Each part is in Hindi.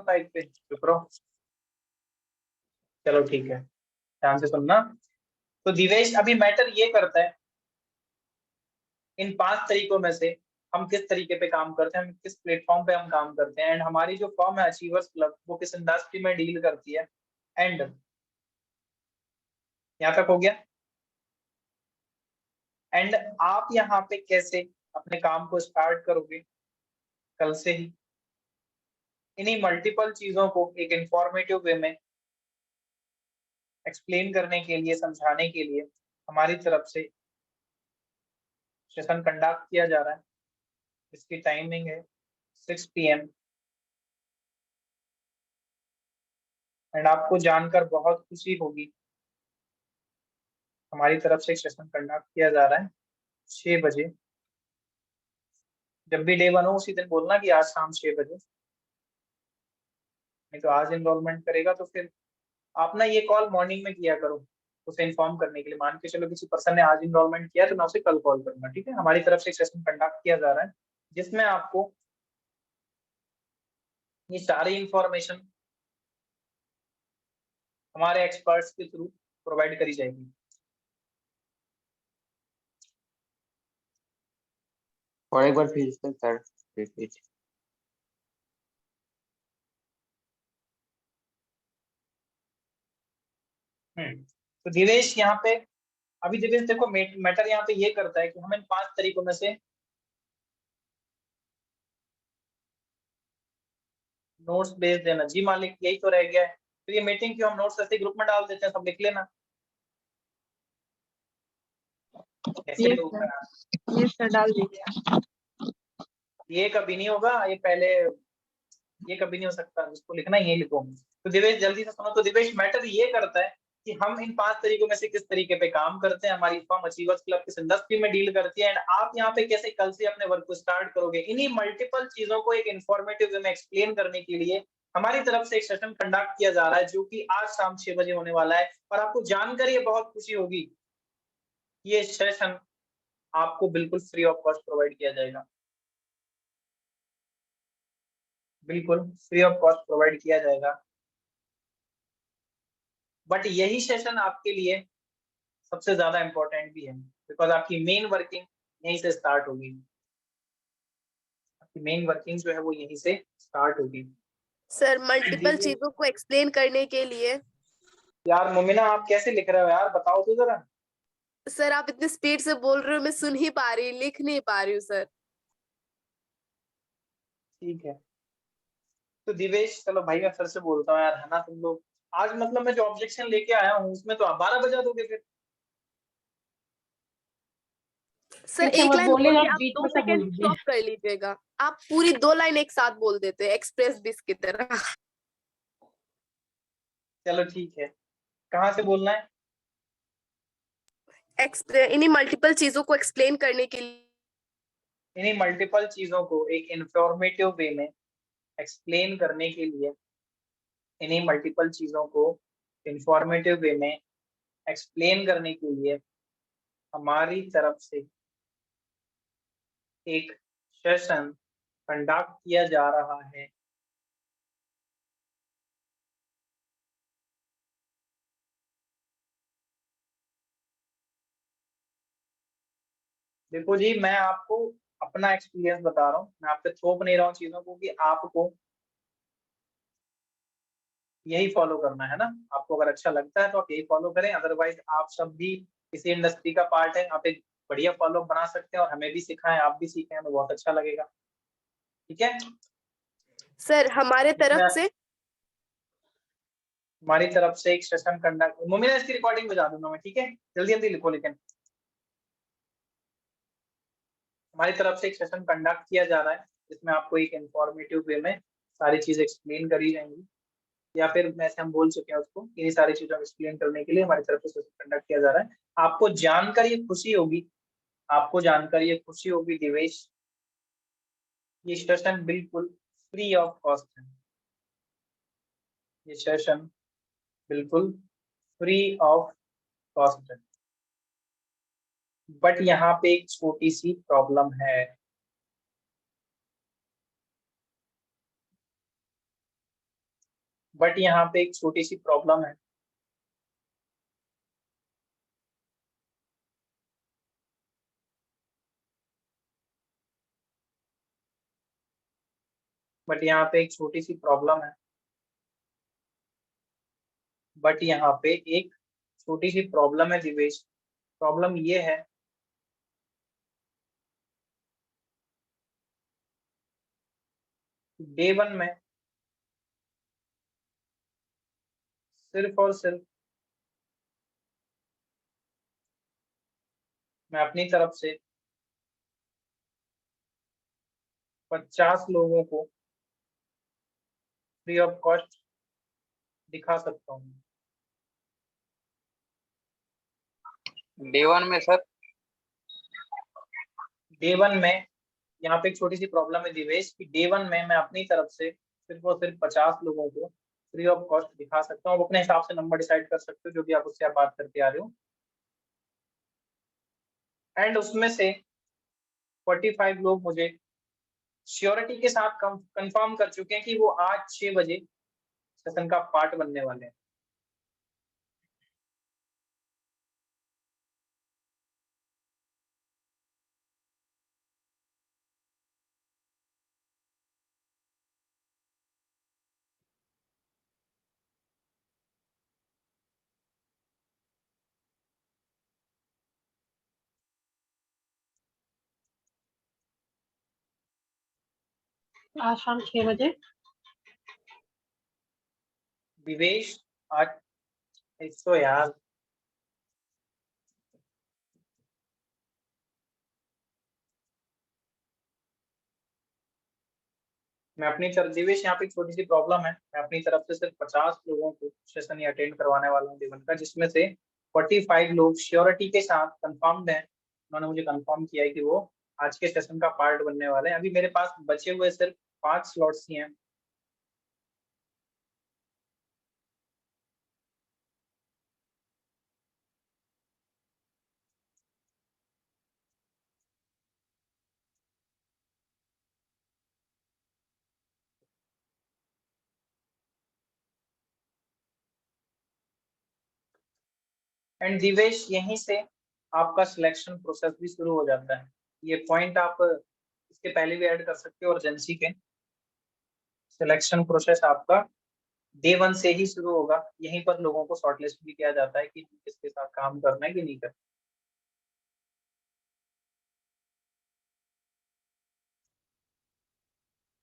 टाइप पे चुप रहो। चलो ठीक है, ध्यान से सुनना। तो दिवेश अभी मैटर ये करता है, इन 5 तरीकों में से हम किस तरीके पे काम करते हैं, हम किस प्लेटफॉर्म पे हम काम करते हैं, एंड हमारी जो फॉर्म है अचीवर्स क्लब वो किस इंडस्ट्री में डील करती है। एंड यहाँ तक हो गया। एंड आप यहाँ पे कैसे अपने काम को स्टार्ट करोगे कल से ही, इन्हीं मल्टीपल चीजों को एक इंफॉर्मेटिव वे में एक्सप्लेन करने के लिए, समझाने के लिए हमारी तरफ से सेशन कंडक्ट किया जा रहा है। इसकी टाइमिंग है 6 PM। एंड आपको जानकर बहुत खुशी होगी, हमारी तरफ से एक सेशन कंडक्ट किया जा रहा है 6 बजे। जब भी डे 1 हो उसी दिन बोलना कि आज शाम 6 बजे। नहीं तो आज इनरोलमेंट करेगा तो फिर आप ना ये कॉल मॉर्निंग में किया करो, उसे इन्फॉर्म करने के लिए। मान के चलो किसी पर्सन ने आज इनरोलमेंट किया तो मैं उसे कल कॉल करूंगा, ठीक है। हमारी तरफ से एक सेशन कंडक्ट किया जा रहा है जिसमें आपको ये सारी इंफॉर्मेशन हमारे एक्सपर्ट्स के थ्रू प्रोवाइड करी जाएगी। और एक बार फिर से सर रिपीट। तो दिवेश यहाँ पे, अभी दिवेश देखो मैटर यहाँ पे ये करता है कि हम इन 5 तरीकों में से नोट्स भेज देना। जी मालिक, यही तो रह गया है। तो ये मीटिंग क्यों, हम नोट्स ऐसे ग्रुप में डाल देते हैं, सब लिख लेना। ऐसे होगा, ये सर डाल दीजिए। ये कभी नहीं होगा, ये पहले, ये कभी नहीं हो सकता। जिसको लिखना है ये लिखो। तो दिवेश जल्दी से सुनो। तो दिवेश मैटर ये करता है कि हम इन 5 तरीकों में से किस तरीके पे काम करते हैं, हमारी फर्म अचीवर्स क्लब किस इंडस्ट्री में डील करती है, एंड आप यहाँ पे कैसे कल से अपने वर्क को स्टार्ट करोगे। इन्हीं मल्टीपल चीजों को एक इंफॉर्मेटिव वे में एक्सप्लेन करने के लिए हमारी तरफ से एक सेशन कंडक्ट किया जा रहा है जो कि आज शाम 6 बजे होने वाला है। और आपको जानकर ये बहुत खुशी होगी, ये सेशन आपको बिल्कुल फ्री ऑफ कॉस्ट प्रोवाइड किया जाएगा। बिल्कुल फ्री ऑफ कॉस्ट प्रोवाइड किया जाएगा। बट यही सेशन आपके लिए सबसे ज्यादा इंपॉर्टेंट भी है, बिकॉज आपकी मेन वर्किंग यहीं से स्टार्ट होगी। आपकी मेन वर्किंग जो है वो यहीं से स्टार्ट होगी। सर मल्टीपल चीजों को एक्सप्लेन करने के लिए। यार मोमिना, आप कैसे लिख रहे हो यार, बताओ तो जरा। सर आप इतनी स्पीड से बोल रहे हो, मैं सुन ही पा रही, लिख नहीं पा रही हूँ सर। ठीक है तो दिवेश, चलो भाई मैं फिर से बोलता हूँ यार, है ना तुम लोग। आज मतलब मैं जो ऑब्जेक्शन लेके आया हूँ उसमें तो आप 12 बजा दोगे फिर। सर एक लाइन बोल के आप 2 सेकंड स्टॉप कर लीजिएगा। आप पूरी 2 लाइन एक साथ बोल देते हैं एक्सप्रेस डिस की तरह। चलो ठीक है, कहाँ से बोलना है? इन्हीं मल्टीपल चीजों को एक्सप्लेन करने के लिए, इन्हीं मल्टीपल चीजों को एक इंफॉर्मेटिव वे में एक्सप्लेन करने के लिए, इन्हीं मल्टीपल चीजों को इंफॉर्मेटिव वे में एक्सप्लेन करने के लिए हमारी तरफ से एक सेशन कंडक्ट किया जा रहा है। देखो जी, मैं आपको अपना एक्सपीरियंस बता रहा हूँ, मैं आप पे थोप नहीं रहा हूँ चीजों को कि आपको यही फॉलो करना है ना। आपको अगर अच्छा लगता है तो आप यही फॉलो करें, अदरवाइज आप सब भी किसी इंडस्ट्री का पार्ट है, आप एक बढ़िया फॉलो बना सकते हैं और हमें भी सिखाएं, आप भी सीखें, हमें बहुत अच्छा लगेगा। ठीक है सर हमारे तरफ से, हमारी तरफ से एक सेशन कंडक्ट, मुमिना इसकी रिकॉर्डिंग बजा दूंगा मैं, ठीक है। जल्दी जल्दी लिखो लेकिन। हमारी तरफ से एक सेशन कंडक्ट किया जा रहा है जिसमें आपको एक इंफॉर्मेटिव वे में सारी चीजें एक्सप्लेन करी जाएंगी, या फिर वैसे हम बोल चुके हैं उसको, ये सारी चीजों को एक्सप्लेन करने के लिए हमारी तरफ से सेशन कंडक्ट किया जा रहा है। आपको जानकर ये खुशी होगी, आपको जानकर ये खुशी होगी दिवेश, ये सेशन बिल्कुल फ्री ऑफ कॉस्ट है। ये सेशन बिल्कुल फ्री ऑफ कॉस्ट है। बट यहाँ पे एक छोटी सी प्रॉब्लम है। बट यहाँ पे एक छोटी सी प्रॉब्लम है। बट यहाँ पे एक छोटी सी प्रॉब्लम है। बट यहाँ पे एक छोटी सी प्रॉब्लम है दिवेश। प्रॉब्लम ये है डे 1 में सिर्फ और सिर्फ मैं अपनी तरफ से 50 लोगों को फ्री ऑफ कॉस्ट दिखा सकता हूँ। डे 1 में सर? डे 1 में यहाँ पे एक छोटी सी प्रॉब्लम है दिवेश कि डे 1 में मैं अपनी तरफ से सिर्फ और सिर्फ 50 लोगों को फ्री ऑफ कॉस्ट दिखा सकता हूँ। आप अपने हिसाब से नंबर डिसाइड कर सकते हो जो भी आप उससे आप बात करते आ रहे हो। एंड उसमें से 45 लोग मुझे श्योरिटी के साथ कंफर्म कर चुके हैं कि वो आज 6 बजे सेशन का पार्ट बनने वाले हैं। आज शाम 6 बजे। दिवेश आज इसको यार मैं अपनी तरफ दिवेश यहाँ पे एक छोटी सी प्रॉब्लम है। मैं अपनी तरफ से सिर्फ 50 लोगों को सेशन ये अटेंड करवाने वाला हूँ जीवन का, जिसमें से 45 लोग श्योरिटी के साथ कंफर्म्ड हैं। उन्होंने मुझे कंफर्म किया है कि वो आज के सेशन का पार्ट बनने वाले हैं। अभी मेरे पास बचे हुए सिर्फ 5 स्लॉट्स ही हैं। एंड दिवेश यहीं से आपका सिलेक्शन प्रोसेस भी शुरू हो जाता है। ये पॉइंट आप इसके पहले भी ऐड कर सकते हो। और एजेंसी के सिलेक्शन प्रोसेस आपका डे 1 से ही शुरू होगा। यहीं पर लोगों को शॉर्टलिस्ट भी किया जाता है कि किसके साथ काम करना है कि नहीं करना।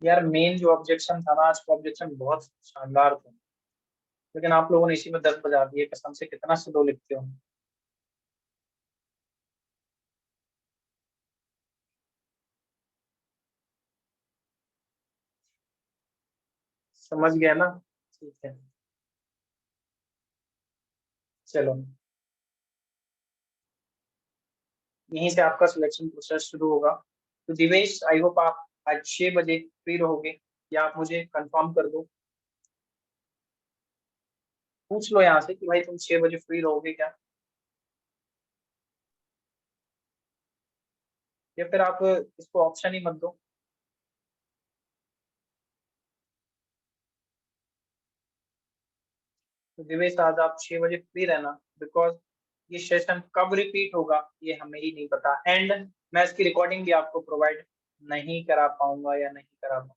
यार मेन जो ऑब्जेक्शन था ना, आज का ऑब्जेक्शन बहुत शानदार था, लेकिन आप लोगों ने इसी में 10 बजा दिए। कसम से कितना स्लो लिखते हो। समझ गया ना? ठीक है, चलो यहीं से आपका सिलेक्शन प्रोसेस शुरू होगा। तो दिवेश आई होप आप आज 6 बजे फ्री रहोगे, या आप मुझे कंफर्म कर दो। पूछ लो यहाँ से कि भाई तुम 6 बजे फ्री रहोगे क्या, या फिर आप इसको ऑप्शन ही मत दो। तो दिवेश आज आप 6 बजे फ्री रहना, बिकॉज ये सेशन कब रिपीट होगा ये हमें ही नहीं पता। एंड मैं इसकी रिकॉर्डिंग भी आपको प्रोवाइड नहीं करा पाऊंगा या नहीं करा पाऊंगा।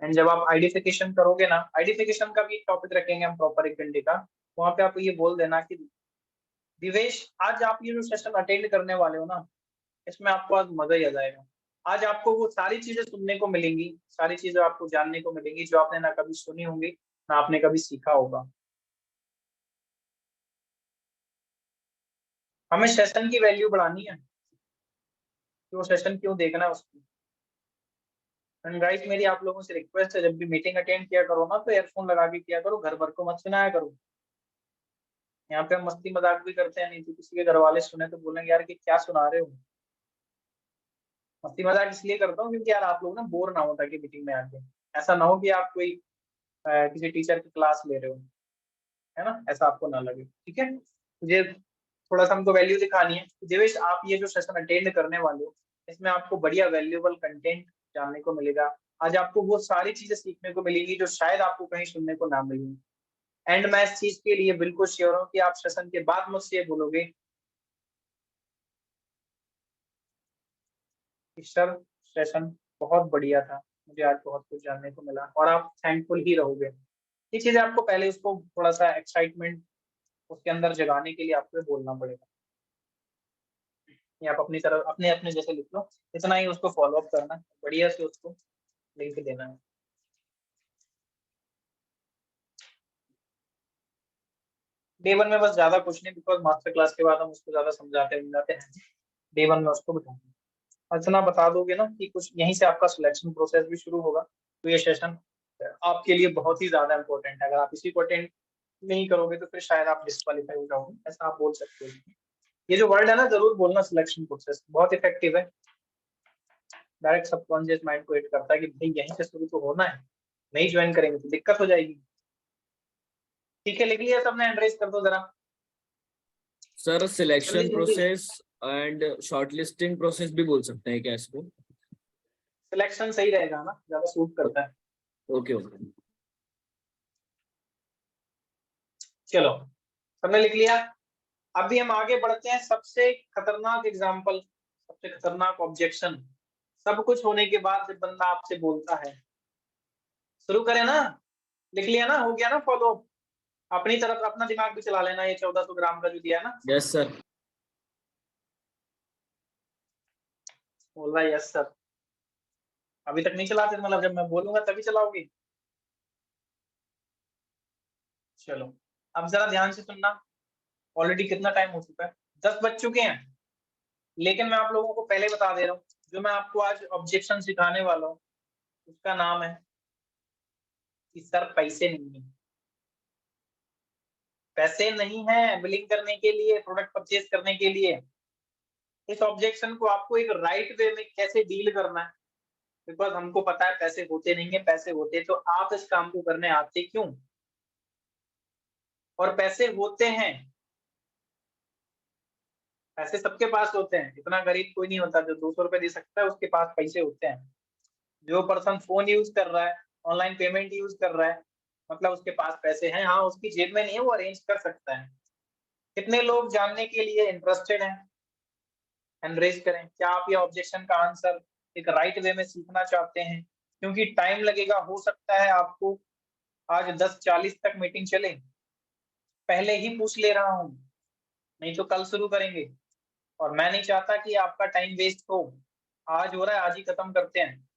एंड जब आप आइडेंटिफिकेशन करोगे ना, आइडेंटिफिकेशन का भी एक टॉपिक रखेंगे हम प्रॉपर 1 घंटे का। वहां पे आप ये बोल देना कि दिवेश आज आप ये जो सेशन अटेंड करने वाले हो ना, इसमें आपको आज मजा ही आ जाएगा। आज आपको वो सारी चीजें सुनने को मिलेंगी, सारी चीजें आपको जानने को मिलेंगी जो आपने ना कभी सुनी होंगी ना आपने कभी सीखा होगा। हमें सेशन की वैल्यू बढ़ानी है कि वो सेशन क्यों देखना है उसको। एंड गाइस मेरी आप लोगों से रिक्वेस्ट है, जब भी मीटिंग अटेंड किया करो ना तो ईयरफोन लगा के किया करो, घर भर को मत सुनाया करो। यहाँ पे हम मस्ती मजाक भी करते हैं, नहीं तो किसी के घर वाले सुने तो बोलेंगे यार कि क्या सुना रहे हो। मस्ती मजाक इसलिए करता हूँ क्योंकि यार आप लोग ना बोर ना हो ताकि मीटिंग में आके। ऐसा ना हो कि आप कोई किसी टीचर की क्लास ले रहे हो, है ना, ऐसा आपको ना लगे। ठीक है, मुझे थोड़ा सा हमको वैल्यू दिखानी है। देवेश आप ये जो सेशन अटेंड करने वाले हो इसमें आपको बढ़िया वैल्यूएबल कंटेंट जानने को मिलेगा। आज आपको वो सारी चीजें सीखने को मिलेंगी जो शायद आपको कहीं सुनने को ना मिली। एंड मैं इस चीज के लिए बिल्कुल श्योर हूँ कि आप सेशन के बाद मुझसे ये बोलोगे कि सर सेशन बहुत बढ़िया था, मुझे आज बहुत कुछ जानने को मिला, और आप थैंकफुल ही रहोगे। ये चीजें आपको पहले उसको थोड़ा सा एक्साइटमेंट उसके अंदर जगाने के लिए आपको ये बोलना पड़ेगा। ये आप अपनी तरफ अपने अपने जैसे लिख लो, इतना ही उसको फॉलो अप करना है, बढ़िया से उसको लिख देना है। डे 1 में बस ज्यादा कुछ नहीं, बिकॉज मास्टर क्लास के बाद हम उसको ज्यादा समझाते हैं। डे 1 में उसको बताएंगे, और इतना बता दोगे ना कि कुछ यहीं से आपका सिलेक्शन प्रोसेस भी शुरू होगा। तो ये सेशन आपके लिए बहुत ही ज्यादा इंपॉर्टेंट है। अगर आप इसी को अटेंड नहीं करोगे तो फिर शायद आप डिस्क्वालीफाई हो जाओगे, ऐसा आप बोल सकते हो। ये जो वर्ड है ना, जरूर बोलना, सिलेक्शन प्रोसेस बहुत इफेक्टिव है। डायरेक्ट सबकॉन्शियस माइंड को हिट करता है कि भाई यहीं से शुरू तो होना है, नहीं ज्वाइन करेंगे तो दिक्कत हो जाएगी। ठीक है, लिख लिया सबने? एंड्रेस कर दो जरा सर जल्दी सिलेक्शन जल्दी। प्रोसेस एंड शॉर्टलिस्टिंग प्रोसेस भी बोल सकते हैं क्या इसको? सिलेक्शन सही रहेगा ना, ज्यादा सूट करता है। Okay okay. चलो, सबने लिख लिया? अभी हम आगे बढ़ते हैं। सबसे खतरनाक एग्जाम्पल, सबसे खतरनाक ऑब्जेक्शन, सब कुछ होने के बाद जब बंदा आपसे बोलता है, शुरू करें ना? लिख लिया ना? हो गया ना फॉलो? अपनी तरफ अपना दिमाग भी चला लेना, ये 1400 ग्राम का जो दिया है ना। Yes sir. बोल रहा है यस सर। अभी तक नहीं चलाते थे, मतलब जब मैं बोलूंगा तभी चलाओगे? चलो, अब जरा ध्यान से सुनना। ऑलरेडी कितना टाइम हो चुका है? 10 बज चुके हैं। लेकिन मैं आप लोगों को पहले बता दे रहा हूँ, जो मैं आपको आज ऑब्जेक्शन सिखाने वाला हूँ उसका नाम है कि सर पैसे नहीं है। पैसे नहीं है बिलिंग करने के लिए, प्रोडक्ट परचेज करने के लिए। इस ऑब्जेक्शन को आपको एक राइट वे में कैसे डील करना है, बिकॉज हमको पता है पैसे होते नहीं है। पैसे होते तो आप इस काम को करने आते क्यों? और पैसे होते हैं, पैसे सबके पास होते हैं। इतना गरीब कोई नहीं होता जो 200 रुपए दे सकता है, उसके पास पैसे होते हैं। जो पर्सन फोन यूज कर रहा है, ऑनलाइन पेमेंट यूज कर रहा है, मतलब उसके पास पैसे हैं। हाँ, उसकी जेब में नहीं है, वो अरेंज कर सकता है। कितने लोग जानने के लिए इंटरेस्टेड हैं? हैंड रेज करें। क्या आप ये ऑब्जेक्शन का आंसर एक राइट वे में सीखना चाहते हैं? क्योंकि टाइम लगेगा, हो सकता है आपको आज 10:40 तक मीटिंग चले, पहले ही पूछ ले रहा हूँ, नहीं तो कल शुरू करेंगे। और मैं नहीं चाहता कि आपका टाइम वेस्ट हो। आज हो रहा है, आज ही खत्म करते हैं।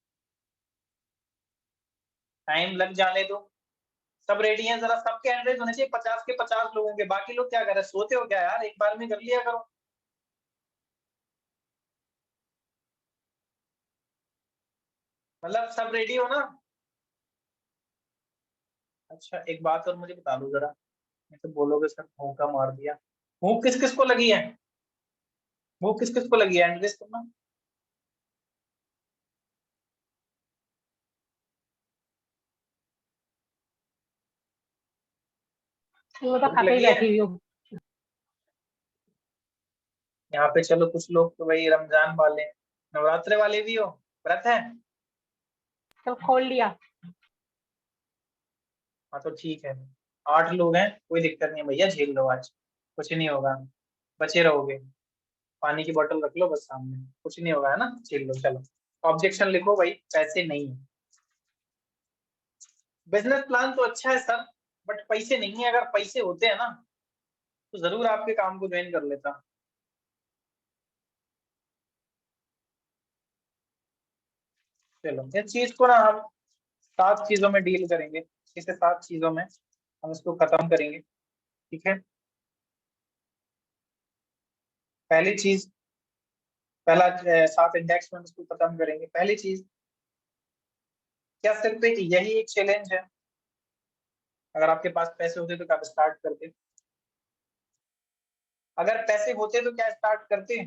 टाइम लग जाने दो। सब रेडी हैं? जरा सबके हैंड रेज होने चाहिए, 50 के 50 लोगों के। बाकी लोग क्या कर रहे हैं? सोते हो क्या यार? एक बार में कर लिया करो। मतलब सब रेडी हो ना? अच्छा, एक बात और मुझे बता दो जरा, नहीं तो बोलोगे सर भूखा मार दिया। भूख किस किस को लगी है? भूख किस किस को लगी है? हैंड रेज करना। वो तो भूख खाते ही लगी है? बैठी हुई हो। यहाँ पे चलो कुछ लोग तो भाई रमजान वाले, नवरात्रे वाले भी हो, व्रत है। तो खोल लिया। हाँ तो ठीक है, 8 लोग हैं, कोई दिक्कत नहीं है भैया, झेल लो आज, कुछ नहीं होगा, बचे रहोगे। पानी की बोतल रख लो बस सामने, कुछ नहीं होगा, है ना? झेल लो। चलो, ऑब्जेक्शन लिखो भाई, पैसे नहीं है। बिजनेस प्लान तो अच्छा है सर, बट पैसे नहीं है। अगर पैसे होते हैं ना तो जरूर आपके काम को ज्वाइन कर लेता। चलो, इस चीज को ना हम 7 चीजों में डील करेंगे। इसे 7 चीजों में हम इसको खत्म करेंगे, ठीक है? पहली चीज, पहला 7 इंडेक्स में हम इसको खत्म करेंगे। पहली चीज, क्या सिर्फ एक यही एक चैलेंज है? अगर आपके पास पैसे होते तो क्या आप स्टार्ट करते? अगर पैसे होते तो क्या स्टार्ट करते?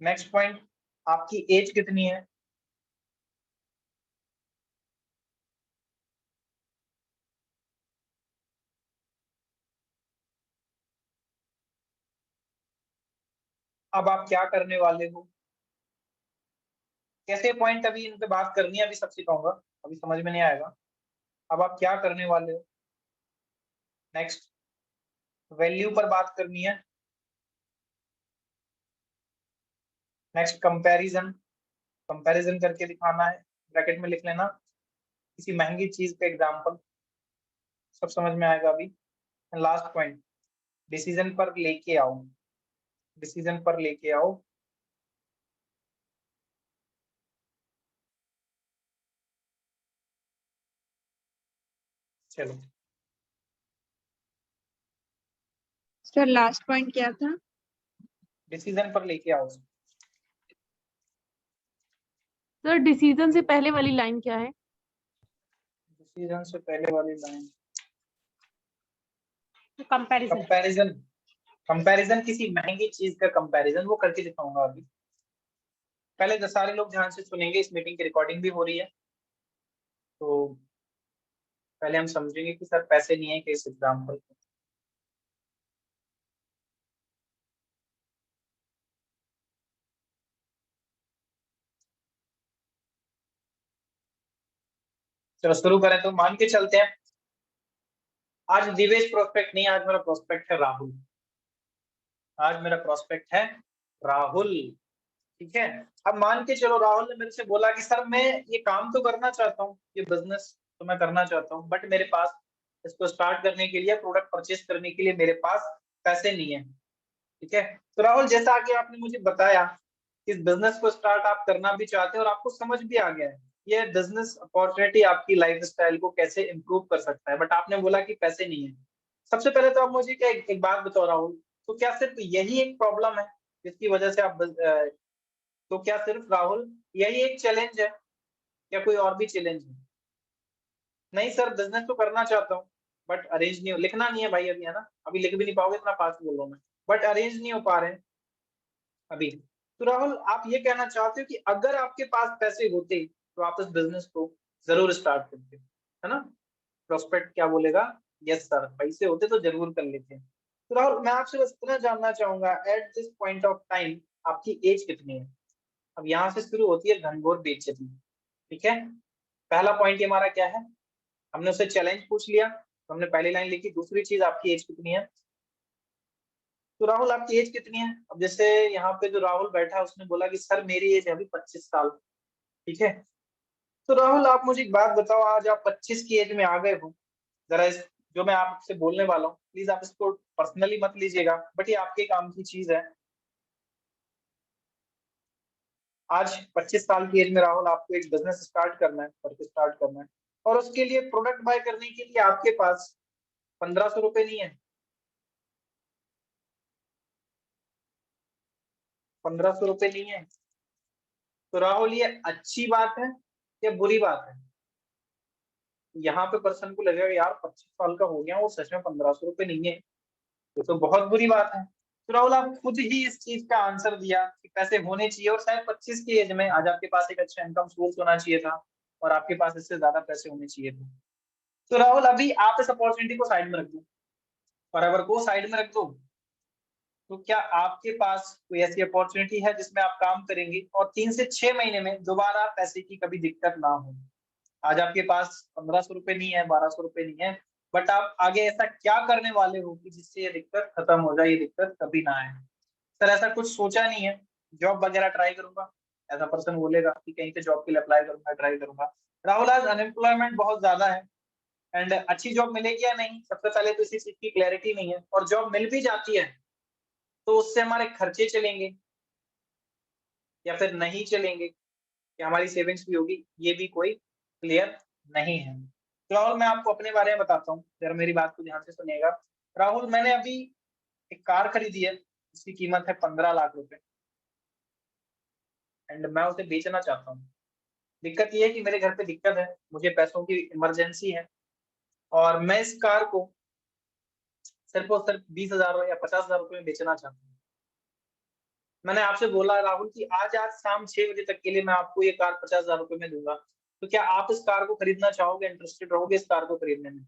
नेक्स्ट पॉइंट, आपकी एज कितनी है? अब आप क्या करने वाले हो, कैसे पॉइंट अभी इन पे बात करनी है, अभी सब सिखाऊंगा, अभी समझ में नहीं आएगा। अब आप क्या करने वाले हो, नेक्स्ट वैल्यू पर बात करनी है, नेक्स्ट कंपैरिजन, कंपैरिजन करके दिखाना है, ब्रैकेट में लिख लेना किसी महंगी चीज का एग्जांपल, सब समझ में आएगा अभी। लास्ट पॉइंट, डिसीजन पर लेके आओ, डिसीजन पर लेके आओ। चलो सर लास्ट पॉइंट क्या था? डिसीजन पर लेके आओ। सर डिसीजन से पहले वाली लाइन क्या है? डिसीजन से पहले वाली लाइन कंपैरिजन। कंपैरिजन, कंपैरिजन किसी महंगी चीज का कंपैरिजन, वो करके दिखाऊंगा अभी। पहले तो सारे लोग ध्यान से सुनेंगे, इस मीटिंग की रिकॉर्डिंग भी हो रही है, तो पहले हम समझेंगे कि सर पैसे नहीं है कि इस एग्जाम्पल। चलो शुरू करें, तो मान के चलते हैं आज दिवेश प्रोस्पेक्ट नहीं, आज मेरा प्रोस्पेक्ट है राहुल, आज मेरा प्रोस्पेक्ट है राहुल, ठीक है। अब मान के चलो राहुल ने मेरे से बोला कि सर मैं ये काम तो करना चाहता हूँ, ये बिजनेस तो मैं करना चाहता हूँ, बट मेरे पास इसको स्टार्ट करने के लिए, प्रोडक्ट परचेज करने के लिए मेरे पास पैसे नहीं है, ठीक है। तो राहुल जैसा कि आपने मुझे बताया, इस बिजनेस को स्टार्ट आप करना भी चाहते हैं और आपको समझ भी आ गया है ये बिजनेस अपॉर्चुनिटी आपकी लाइफ स्टाइल को कैसे इम्प्रूव कर सकता है, बट आपने बोला कि पैसे नहीं है। सबसे पहले तो आप मुझे क्या एक बात बताओ राहुल, तो क्या सिर्फ यही एक प्रॉब्लम है जिसकी वजह से आप तो क्या सिर्फ राहुल यही एक चैलेंज है, या कोई और भी चैलेंज है? नहीं सर, बिजनेस तो करना चाहता हूँ बट अरेंज नहीं हो, लिखना नहीं है भाई अभी, है ना, अभी लिख भी नहीं पाओगे, इतना फास्ट बोल रहा हूँ मैं, बट अरेंज नहीं हो पा रहे हैं अभी। तो राहुल आप ये कहना चाहते हो कि अगर आपके पास पैसे होते तो आप इस बिजनेस को जरूर स्टार्ट करते, है ना? प्रोस्पेक्ट क्या बोलेगा, यस सर, पैसे होते तो जरूर कर लेते। तो राहुल मैं आपसे बस इतना जानना चाहूंगा, at this point of time आपकी एज कितनी है? अब यहाँ से शुरू होती है घनघोर बेइज्जती, ठीक है। पहला पॉइंट ये हमारा क्या है, हमने उससे चैलेंज पूछ लिया, तो हमने पहली लाइन लिखी। दूसरी चीज आपकी एज कितनी है, तो राहुल आपकी एज कितनी है? अब जैसे यहाँ पे जो राहुल बैठा है उसने बोला कि सर मेरी एज है अभी 25 साल, ठीक है। तो राहुल आप मुझे एक बात बताओ, आज आप 25 की एज में आ गए हो, जरा इस जो मैं आपसे बोलने वाला हूँ प्लीज आप इसको पर्सनली मत लीजिएगा, बट ये आपके काम की चीज है। आज 25 साल की एज में राहुल आपको एक बिजनेस स्टार्ट करना है, करके स्टार्ट करना है, और उसके लिए प्रोडक्ट बाय करने के लिए आपके पास 1500 रुपए नहीं है, 1500 रुपए नहीं है। तो राहुल ये अच्छी बात है या बुरी बात है? यहाँ पे पर्सन को लगेगा यार 25 साल का हो गया और सच में 1500 रुपए नहीं है, ये तो बहुत बुरी बात है। तो राहुल आप खुद ही इस चीज का आंसर दिया कि पैसे होने चाहिए, और शायद 25 की एज में आज आपके पास एक अच्छा इनकम सोर्स होना चाहिए था, और आपके पास इससे ज्यादा पैसे होने चाहिए थे। तो राहुल अभी आप इस अपॉर्चुनिटी को साइड में रख दो, बराबर को साइड में रख दो, तो क्या आपके पास कोई ऐसी अपॉर्चुनिटी है जिसमें आप काम करेंगे और 3 से 6 महीने में दोबारा पैसे की कभी दिक्कत ना हो? आज आपके पास 1500 रुपए नहीं है, 1200 रुपए नहीं है, बट आप आगे ऐसा क्या करने वाले हो कि जिससे ये दिक्कत खत्म हो जाए, ये दिक्कत कभी ना आए? सर ऐसा कुछ सोचा नहीं है, जॉब वगैरह ट्राई करूंगा, ऐसा पर्सन बोलेगा कि कहीं पे जॉब के लिए अप्लाई करूंगा, ट्राई करूंगा। राहुल आज अनएम्प्लॉयमेंट बहुत ज्यादा है, एंड अच्छी जॉब मिलेगी या नहीं सबसे पहले तो इसी चीज की क्लैरिटी नहीं है, और जॉब मिल भी जाती है तो उससे हमारे खर्चे चलेंगे या फिर नहीं चलेंगे, या हमारी सेविंग्स भी होगी, ये भी कोई क्लियर नहीं है। तो राहुल मैं आपको अपने बारे में बताता हूँ, जरा मेरी बात को ध्यान से सुनिएगा। राहुल मैंने अभी एक कार खरीदी है, इसकी कीमत है 15 लाख रुपए, एंड मैं उसे बेचना चाहता हूँ। दिक्कत ये है कि मेरे घर पे दिक्कत है, मुझे पैसों की इमरजेंसी है, और मैं इस कार को सिर्फ और सिर्फ 20,000 या 50,000 रुपए में बेचना चाहता हूँ। मैंने आपसे बोला राहुल कि आज शाम 6 बजे तक के लिए मैं आपको ये कार 50,000 रुपए में दूंगा, तो क्या आप इस कार को खरीदना चाहोगे, इंटरेस्टेड रहोगे इस कार को खरीदने में?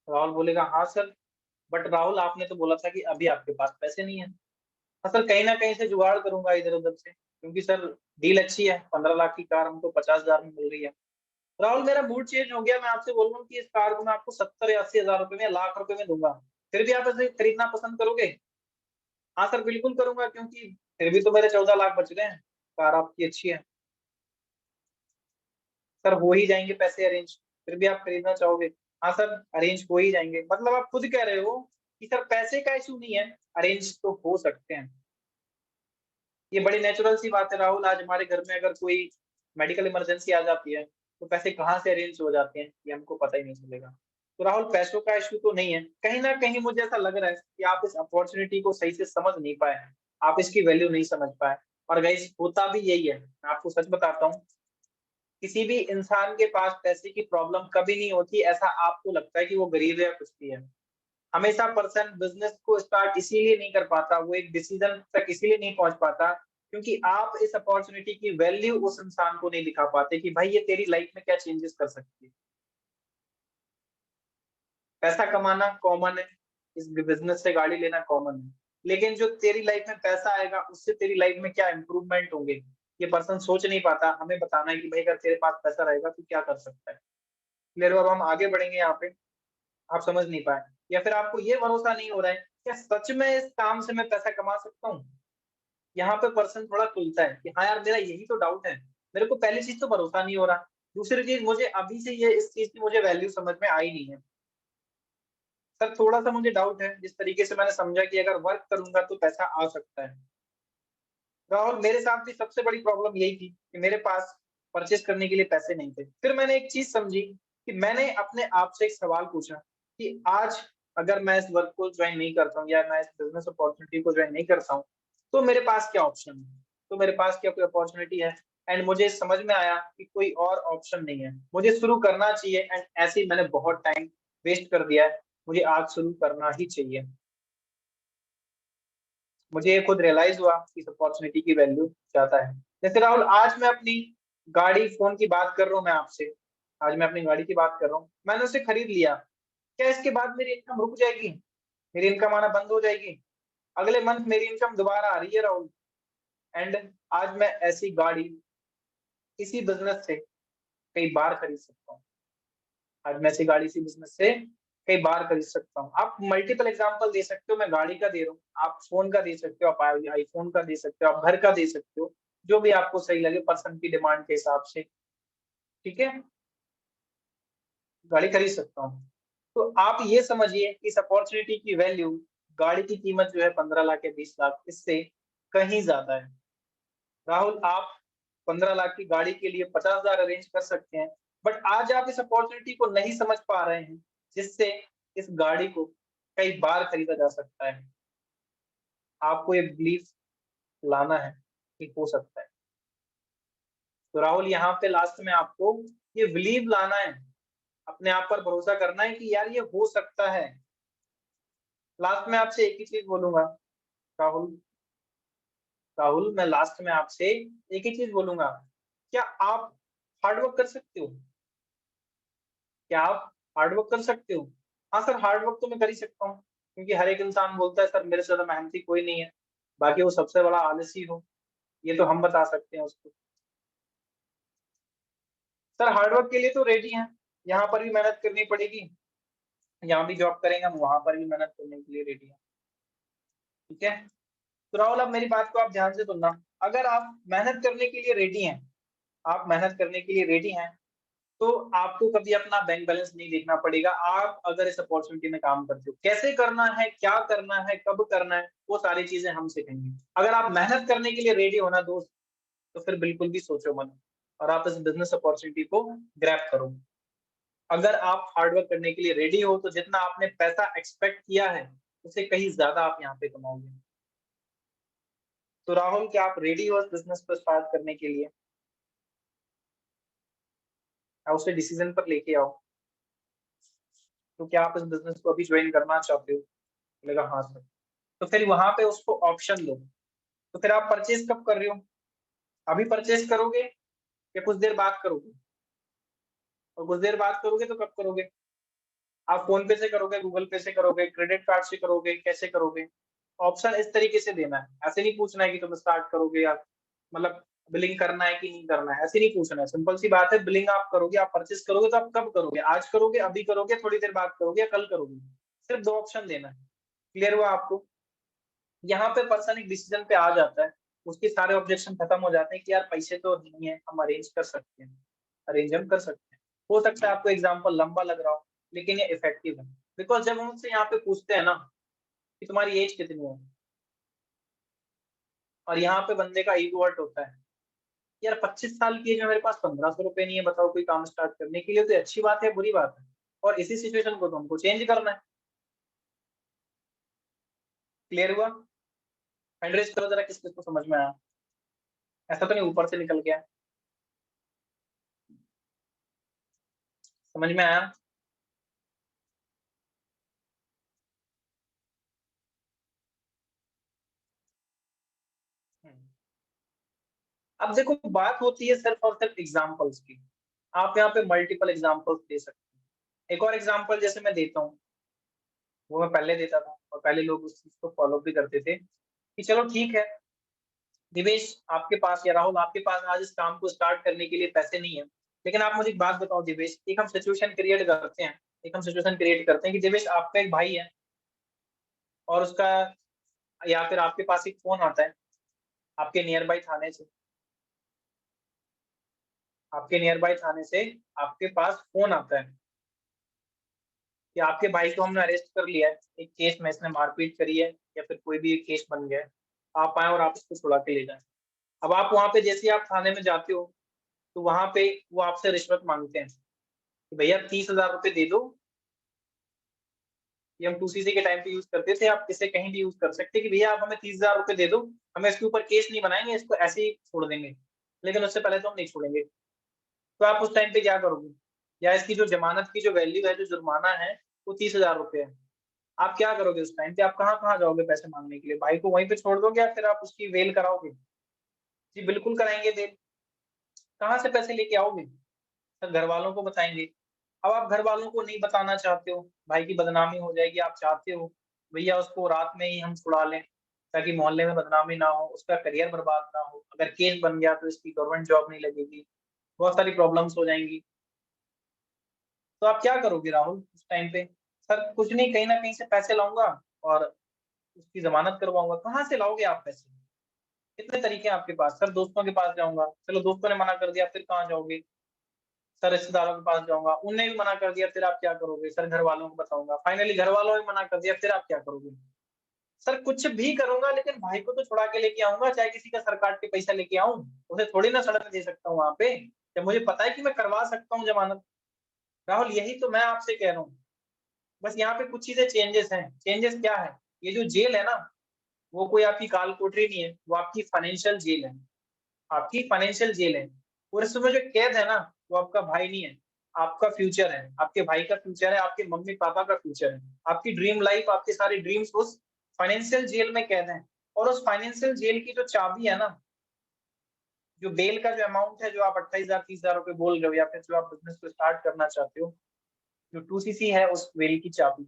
राहुल बोलेगा हाँ सर, बट राहुल आपने तो बोला था कि अभी आपके पास पैसे नहीं है। हाँ सर, कहीं ना कहीं से जुगाड़ करूंगा इधर उधर से, क्योंकि सर डील अच्छी है, 15 लाख की कार हमको 50,000 में मिल रही है। राहुल मेरा मूड चेंज हो गया, मैं आपसे बोल रहा हूँ कि इस कार को मैं आपको 70 या 80,000 रुपए में या लाख रुपए में दूंगा, फिर भी आप इसे खरीदना पसंद करोगे? हाँ सर बिल्कुल करूंगा, क्योंकि फिर भी तो मेरे 14 लाख बच गए हैं, कार आपकी अच्छी है। सर हो ही जाएंगे पैसे अरेंज, फिर भी आप खरीदना चाहोगे? हाँ सर अरेंज हो ही जाएंगे, मतलब आप खुद कह रहे हो कि सर पैसे का इशू नहीं है, अरेंज तो हो सकते हैं। ये बड़ी नेचुरल सी बात है राहुल, आज हमारे घर में अगर कोई मेडिकल इमरजेंसी आ जाती है तो पैसे कहाँ से अरेंज हो जाते हैं ये हमको पता ही नहीं चलेगा। तो राहुल पैसों का इशू तो नहीं है, कहीं ना कहीं मुझे ऐसा लग रहा है कि आप इस अपॉर्चुनिटी को सही से समझ नहीं पाए हैं, आप इसकी वैल्यू नहीं समझ पाए। और गाइस होता भी यही है, मैं आपको सच बताता हूँ, किसी भी इंसान के पास पैसे की प्रॉब्लम कभी नहीं होती ऐसा आपको लगता है कि वो गरीब है या कुछ भी है। हमेशा पर्सन बिजनेस को स्टार्ट इसीलिए नहीं कर पाता, वो एक डिसीजन तक इसीलिए नहीं पहुंच पाता, क्योंकि आप इस अपॉर्चुनिटी की वैल्यू उस इंसान को नहीं दिखा पाते कि भाई ये तेरी लाइफ में क्या चेंजेस कर सकती है। पैसा कमाना कॉमन है, इस बिजनेस से गाड़ी लेना कॉमन है, लेकिन जो तेरी लाइफ में पैसा आएगा उससे तेरी लाइफ में क्या इंप्रूवमेंट होंगे ये पर्सन सोच नहीं पाता। हमें बताना है कि भाई अगर तेरे पास पैसा रहेगा तो क्या कर सकता है। क्लियर? अब हम आगे बढ़ेंगे यहाँ पे, आप समझ नहीं पाए, या फिर आपको ये भरोसा नहीं हो रहा है क्या सच में इस काम से मैं पैसा कमा सकता हूँ? यहाँ पे पर्सन थोड़ा खुलता है कि हाँ यार मेरा यही तो डाउट है, मेरे को पहली चीज तो भरोसा नहीं हो रहा, दूसरी चीज मुझे अभी से ये इस चीज की मुझे वैल्यू समझ में आई नहीं है। सर थोड़ा सा मुझे डाउट है, जिस तरीके से मैंने समझा कि अगर वर्क करूंगा तो पैसा आ सकता है। राहुल मेरे साथ भी सबसे बड़ी प्रॉब्लम यही थी कि मेरे पास परचेस करने के लिए पैसे नहीं थे। फिर मैंने एक चीज समझी कि मैंने अपने आप से एक सवाल पूछा कि आज अगर मैं इस वर्क को ज्वाइन नहीं करता हूँ या मैं इस बिजनेस अपॉर्चुनिटी को ज्वाइन नहीं करता हूँ तो मेरे पास क्या ऑप्शन है, तो मेरे पास क्या कोई अपॉर्चुनिटी है? एंड मुझे समझ में आया कि कोई और ऑप्शन नहीं है, मुझे शुरू करना चाहिए। एंड ऐसे ही मैंने बहुत टाइम वेस्ट कर दिया है, मुझे आज शुरू करना ही चाहिए। मुझे ये खुद रियलाइज हुआ कि इस अपॉर्चुनिटी की वैल्यू ज्यादा है। जैसे राहुल आज मैं अपनी गाड़ी फोन की बात कर रहा हूँ, मैं आपसे आज मैं अपनी गाड़ी की बात कर रहा हूँ, मैंने उसे खरीद लिया, क्या इसके बाद मेरी इनकम रुक जाएगी, मेरी इनकम आना बंद हो जाएगी? अगले मंथ मेरी इनकम दोबारा आ रही है राहुल। एंड आज मैं ऐसी गाड़ी इसी बिजनेस से कई बार खरीद सकता हूँ, आज मैं ऐसी गाड़ी इसी बिजनेस से कई बार खरीद सकता हूँ। आप मल्टीपल एग्जांपल दे सकते हो, मैं गाड़ी का दे रहा हूँ, आप फोन का दे सकते हो, आप आईफोन का दे सकते हो, आप घर का दे सकते हो, जो भी आपको सही लगे पर्सन की डिमांड के हिसाब से, ठीक है, गाड़ी खरीद सकता हूँ। तो आप ये समझिए कि इस अपॉर्चुनिटी की वैल्यू, गाड़ी की कीमत जो है 15 लाख या 20 लाख, इससे कहीं ज्यादा है। राहुल आप 15 लाख की गाड़ी के लिए 50,000 अरेंज कर सकते हैं, बट आज आप इस अपॉर्चुनिटी को नहीं समझ पा रहे हैं जिससे इस गाड़ी को कई बार खरीदा जा सकता है। आपको ये बिलीफ लाना है कि हो सकता है। तो राहुल यहाँ पे लास्ट में आपको ये बिलीव लाना है, अपने आप पर भरोसा करना है कि यार ये हो सकता है। लास्ट में आपसे एक ही चीज बोलूंगा राहुल, राहुल मैं लास्ट में आपसे एक ही चीज बोलूंगा, क्या आप हार्डवर्क कर सकते हो? क्या आप हार्डवर्क कर सकते हो? हाँ सर हार्डवर्क तो मैं कर ही सकता हूँ, क्योंकि हर एक इंसान बोलता है सर मेरे से ज्यादा मेहनती कोई नहीं है, बाकी वो सबसे बड़ा आलसी हो, ये तो हम बता सकते हैं उसको। सर हार्डवर्क के लिए तो रेडी हैं, यहाँ पर भी मेहनत करनी पड़ेगी, यहाँ भी जॉब करेंगे हम, वहां पर भी मेहनत करने के लिए रेडी है, ठीक है। तो राहुल अब मेरी बात को आप ध्यान से सुनना, अगर आप मेहनत करने के लिए रेडी हैं, आप मेहनत करने के लिए रेडी हैं, तो आपको कभी अपना बैंक बैलेंस नहीं देखना पड़ेगा। आप अगर इस अपॉर्चुनिटी में काम करते हो, कैसे करना है, क्या करना है, कब करना है, वो सारी चीजें हम सिखाएंगे। अगर आप मेहनत करने के लिए रेडी हो ना दोस्त, तो फिर बिल्कुल भी सोचो मत और आप इस बिजनेस अपॉर्चुनिटी को ग्रैब करो। अगर आप हार्डवर्क करने के लिए रेडी हो तो जितना आपने पैसा एक्सपेक्ट किया है उससे कहीं ज्यादा आप यहाँ पे कमाओगे। तो राहुल क्या आप रेडी हो इस बिजनेस को स्टार्ट करने के लिए? आप उसे डिसीजन पर लेके आओ। तो क्या आप इस बिजनेस को अभी ज्वाइन करना चाहते हो? बोलेगा हाँ सर। तो फिर वहां पे उसको ऑप्शन दो। तो फिर आप परचेज कब कर रहे हो? अभी परचेज करोगे या कुछ देर बाद करोगे? और कुछ देर बाद करोगे तो कब करोगे? आप फोन पे से करोगे, गूगल पे से करोगे, क्रेडिट कार्ड से करोगे, कैसे करोगे? ऑप्शन इस तरीके से देना है, ऐसे नहीं पूछना है कि तुम स्टार्ट करोगे या मतलब बिलिंग करना है कि नहीं करना है, ऐसे नहीं पूछना है। सिंपल सी बात है, बिलिंग आप करोगे, आप परचेस करोगे तो आप कब करोगे, आज करोगे, अभी करोगे, थोड़ी देर बाद करोगे या कल करोगे, सिर्फ 2 ऑप्शन देना है। क्लियर हुआ आपको? यहाँ पे पर्सन एक डिसीजन पे आ जाता है, उसके सारे ऑब्जेक्शन खत्म हो जाते हैं कि यार पैसे तो नहीं है, हम अरेंज कर सकते हैं, अरेंज हम कर सकते हैं। हो सकता है आपको एग्जाम्पल लंबा लग रहा हो, लेकिन ये इफेक्टिव है। बिकॉज जब हम उनसे यहाँ पे पूछते हैं ना कि तुम्हारी एज कितनी है, और यहाँ पे बंदे का ईगो हर्ट होता है, यार 25 साल की एज में मेरे पास 1500 रुपए नहीं है, बताओ कोई काम स्टार्ट करने के लिए, तो अच्छी बात है बुरी बात है? और इसी सिचुएशन को तो हमको चेंज करना है। क्लियर हुआ? हैंड रेज करो जरा, किस किस को समझ में आया, ऐसा तो नहीं ऊपर से निकल गया, समझ में आया? अब देखो, बात होती है सिर्फ और सिर्फ एग्जांपल्स की। आप यहाँ पे मल्टीपल एग्जांपल्स दे सकते हैं। एक और एग्जांपल जैसे मैं देता हूँ, वो मैं पहले देता था और पहले लोग उस चीज को फॉलो भी करते थे कि चलो ठीक है दिवेश, आपके पास या राहुल आपके पास आज इस काम को स्टार्ट करने के लिए पैसे नहीं है, लेकिन आप मुझे एक बात बताओ दिवेश, एक हम सिचुएशन क्रिएट करते हैं, एक हम सिचुएशन क्रिएट करते हैं कि दिवेश आपका एक भाई है और उसका, या फिर आपके पास एक फोन आता है आपके नियर बाई थाने से, आपके नियर बाई थाने से आपके पास फोन आता है कि आपके भाई को हमने अरेस्ट कर लिया है, एक केस में इसने मारपीट करी है या फिर कोई भी एक केस बन गया है, आप आए और आप इसको छुड़ा के ले जाए। अब आप वहां पे जैसे ही आप थाने में जाते हो तो वहां पे वो आपसे रिश्वत मांगते हैं कि भैया 30,000 रुपए दे दो, ये हम 2cc के टाइम पे यूज करते थे, आप इसे कहीं भी यूज कर सकते कि भैया आप हमें 30,000 रुपए दे दो, हमें इसके ऊपर केस नहीं बनाएंगे, इसको ऐसे ही छोड़ देंगे, लेकिन उससे पहले तो हम नहीं छोड़ेंगे। तो आप उस टाइम पे क्या करोगे? या इसकी जो जमानत की जो वैल्यू है, जो जुर्माना है, वो 30,000 रुपए है। आप क्या करोगे उस टाइम पे? आप कहाँ कहाँ जाओगे पैसे मांगने के लिए? भाई को वहीं पे छोड़ दोगे या फिर आप उसकी वेल कराओगे? जी बिल्कुल कराएंगे वेल। कहाँ से पैसे लेके आओगे? सर घर वालों को बताएंगे। अब आप घर वालों को नहीं बताना चाहते हो, भाई की बदनामी हो जाएगी, आप चाहते हो भैया उसको रात में ही हम छुड़ा लें ताकि मोहल्ले में बदनामी ना हो, उसका करियर बर्बाद ना हो, अगर केस बन गया तो इसकी गवर्नमेंट जॉब नहीं लगेगी, बहुत सारी प्रॉब्लम्स हो जाएंगी। तो आप क्या करोगे राहुल उस टाइम पे? सर कुछ नहीं, कहीं ना कहीं से पैसे लाऊंगा और उसकी जमानत करवाऊंगा। कहाँ से लाओगे आप पैसे? कितने तरीके हैं आपके पास? सर दोस्तों के पास जाऊंगा, चलो दोस्तों ने मना कर दिया, फिर कहाँ जाओगे? सर रिश्तेदारों के पास जाऊंगा, उनने भी मना कर दिया, फिर आप क्या करोगे? सर घर वालों को बताऊंगा, फाइनली घर वालों ने मना कर दिया, फिर आप क्या करोगे? सर कुछ भी करूंगा लेकिन भाई को तो छुड़ा के लेके आऊंगा, चाहे किसी का सर काट के पैसा लेके आऊं, उसे थोड़ी ना सड़क दे सकता हूँ वहां पे, जब मुझे पता है कि मैं करवा सकता हूँ जमानत। राहुल यही तो मैं आपसे कह रहा हूँ, बस यहाँ पे कुछ चीजें चेंजेस हैं। चेंजेस क्या है? ये जो जेल है ना, वो कोई आपकी काल कोठरी नहीं है, वो आपकी फाइनेंशियल जेल है, आपकी फाइनेंशियल जेल है। और इसमें जो कैद है ना, वो आपका भाई नहीं है, आपका फ्यूचर है, आपके भाई का फ्यूचर है, आपके मम्मी पापा का फ्यूचर है, आपकी ड्रीम लाइफ, आपके सारे ड्रीम्स उस फाइनेंशियल जेल में कैद हैं। और उस फाइनेंशियल जेल की जो चाबी है ना, जो बेल का जो अमाउंट है, जो आप 28,000 30,000 रुपए बोल रहे हो, या फिर जो आप बिजनेस को स्टार्ट करना चाहते हो, जो 2cc है उस बेल की चाबी,